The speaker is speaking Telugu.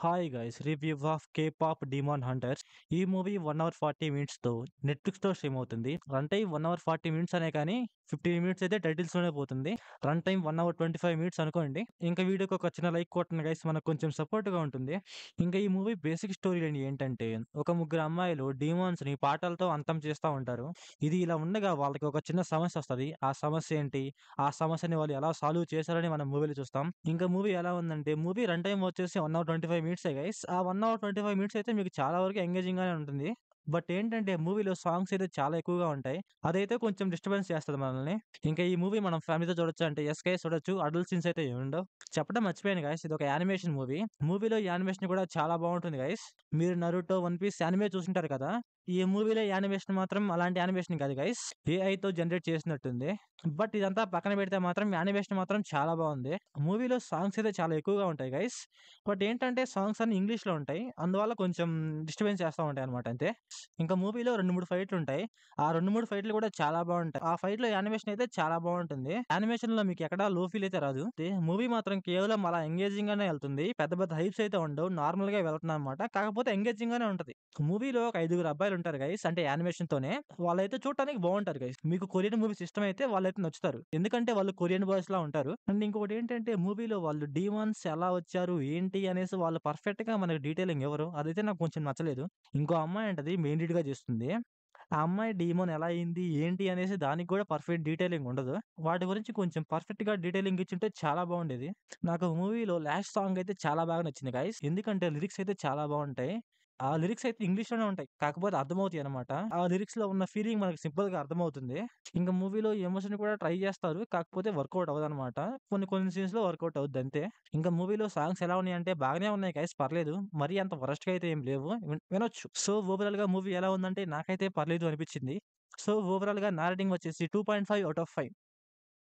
Hi guys review of K-pop Demon Hunters. ఈ మూవీ 1 అవర్ 40 మినిట్స్‌తో నెట్‌ఫ్లిక్స్‌లో స్ట్రీమ్ అవుతుంది. రన్ టైమ్ 1 అవర్ 40 మినిట్స్ అనే కానీ 15 మినిట్స్ అయితే టైటిల్స్‌లోనే పోతుంది. రన్ టైమ్ 1 అవర్ 25 మినిట్స్ అనుకోండి. ఇంకా వీడియోకి ఒక చిన్న లైక్ కొట్టండి గైస్, మనకు కొంచెం సపోర్ట్‌గా ఉంటుంది. ఇంకా ఈ మూవీ బేసిక్ స్టోరీ లైన్ ఏంటంటే, ఒక ముగ్గురు అమ్మాయిలు డీమాన్స్‌ని పాటలతో అంతం చేస్తా ఉంటారు. ఇది ఇలా ఉండగా వాళ్ళకి ఒక చిన్న సమస్య వస్తది. ఆ సమస్య ఏంటి? ఆ సమస్యని వాళ్ళు ఎలా సాల్వ్ చేశారని మనం మూవీలో చూస్తాం. ఇంకా మూవీ ఎలా ఉందంటే, మూవీ రన్ టైమ్ వచ్చేసి 1 అవర్ 25 మినిట్సే గైస్. ఆ 1 అవర్ 25 మినిట్స్ అయితే మీకు చాలా వరకు ఎంగేజింగ్ గానే ఉంటుంది. బట్ ఏంటంటే మూవీలో సాంగ్స్ అయితే చాలా ఎక్కువగా ఉంటాయి. అదైతే కొంచెం డిస్టర్బెన్స్ చేస్తది మనల్ని. ఇంకా ఈ మూవీ మనం ఫ్యామిలీతో చూడొచ్చా అంటే యెస్ గైస్ చూడొచ్చు. అడల్ట్ సీన్స్ అయితే ఏమి ఉండవు. చెప్పడం మర్చిపోయాను గైస్, ఇదొక యానిమేషన్ మూవీ. మూవీలో యానిమేషన్ కూడా చాలా బావుంటుంది గైస్. మీరు 'నరుటో', 'వన్ పీస్' యానిమే చూసుంటారు కదా! ఈ మూవీలో యానిమేషన్ మాత్రం అలాంటి యానిమేషన్ కాదు గైస్. ఏఐతో జనరేట్ చేసినట్టుంది. బట్ ఇదంతా పక్కన పెడితే మాత్రం యానిమేషన్ మాత్రం చాలా బావుంది. మూవీలో సాంగ్స్ అయితే చాలా ఎక్కువగా ఉంటాయి గైస్. బట్ ఏంటంటే సాంగ్స్ అన్నీ ఇంగ్లీష్‌లో ఉంటాయి. అందువల్ల కొంచెం డిస్టర్బెన్స్ చేస్తా ఉంటాయన్నమాట అంతే. ఇంకా మూవీలో 2, 3 ఫైట్‌లుంటాయి. ఆ 2, 3 ఫైట్‌లు కూడా చాలా బావుంటాయి. ఆ ఫైట్‌లో యానిమేషన్ అయితే చాలా బావుంటుంది. యానిమేషన్‌లో మీకెక్కడా లో ఫీల్ అయితే రాదు. మూవీ మాత్రం కేవలం అలా ఎంగేజింగ్ గానే ఎళ్తుంది. పెద్ద పెద్ద హైప్స్ అయితే ఉండవు. నార్మల్‌గా వెళ్తుందన్నమాట. కాకపోతే ఎంగేజింగ్ గానే ఉంటది. మూవీలో ఒక ఐదుగురు అబ్బాయిలుంటారు గైస్. అంటే యానిమేషన్‌తోనే. వాళ్ళైతే చూడటానికి బావుంటారు గైస్. మీకు కొరియన్ మూవీస్ ఇష్టమైతే వాళ్ళైతే నచ్చుతారు. ఎందుకంటే వాళ్ళు కొరియన్ బాయ్స్‌లా ఉంటారు. అండ్ ఇంకొకటేంటంటే మూవీలో వాళ్ళు డీమాన్స్ ఎలా వచ్చారు, ఏంటి అనేసి వాళ్ళు పర్ఫెక్ట్‌గా మనకు డీటెయిలింగ్ ఇవ్వరు. అదైతే నాకు కొంచెం నచ్చలేదు. ఇంకో అమ్మాయి ఉంటది మెయిన్ లీడ్‌గా చేస్తుంది. ఆ అమ్మాయి డీమోన్ ఎలా అయింది, ఏంటి అనేసి దానికి కూడా పర్ఫెక్ట్ డీటెయిలింగ్ ఉండదు. వాటి గురించి కొంచెం పర్ఫెక్ట్‌గా డీటెయిలింగ్ ఇచ్చుంటే చాలా బావుండేది. నాకు మూవీలో లాస్ట్ సాంగ్ అయితే చాలా బాగా నచ్చింది గైస్. ఎందుకంటే లిరిక్స్ అయితే చాలా బావుంటాయి. ఆ లిరిక్స్ అయితే ఇంగ్లీష్‌లోనే ఉంటాయి. కాకపోతే అర్థమవుతాయన్నమాట. ఆ లిరిక్స్‌లో ఉన్న ఫీలింగ్ మనకు సింపుల్‌గా అర్థమవుతుంది. ఇంక మూవీలో ఎమోషన్ కూడా ట్రై చేస్తారు. కాకపోతే వర్కౌట్ అవ్వదన్నమాట. కొన్ని కొన్ని సీన్స్‌లో వర్కౌట్ అవుద్దంతే. ఇంకా మూవీలో సాంగ్స్ ఎలా ఉన్నాయంటే బాగానే ఉన్నాయి గైస్, పర్లేదు. మరీ అంత వరస్ట్‌గా అయితే ఏం లేవు. వినొచ్చు. సో, ఓవరాల్‌గా మూవీ ఎలా ఉందంటే నాకైతే పర్లేదు అనిపిచ్చింది. సో, ఓవరాల్‌గా నా రేటింగ్ వచ్చేసి 2.5 ఔట్ ఆఫ్ 5.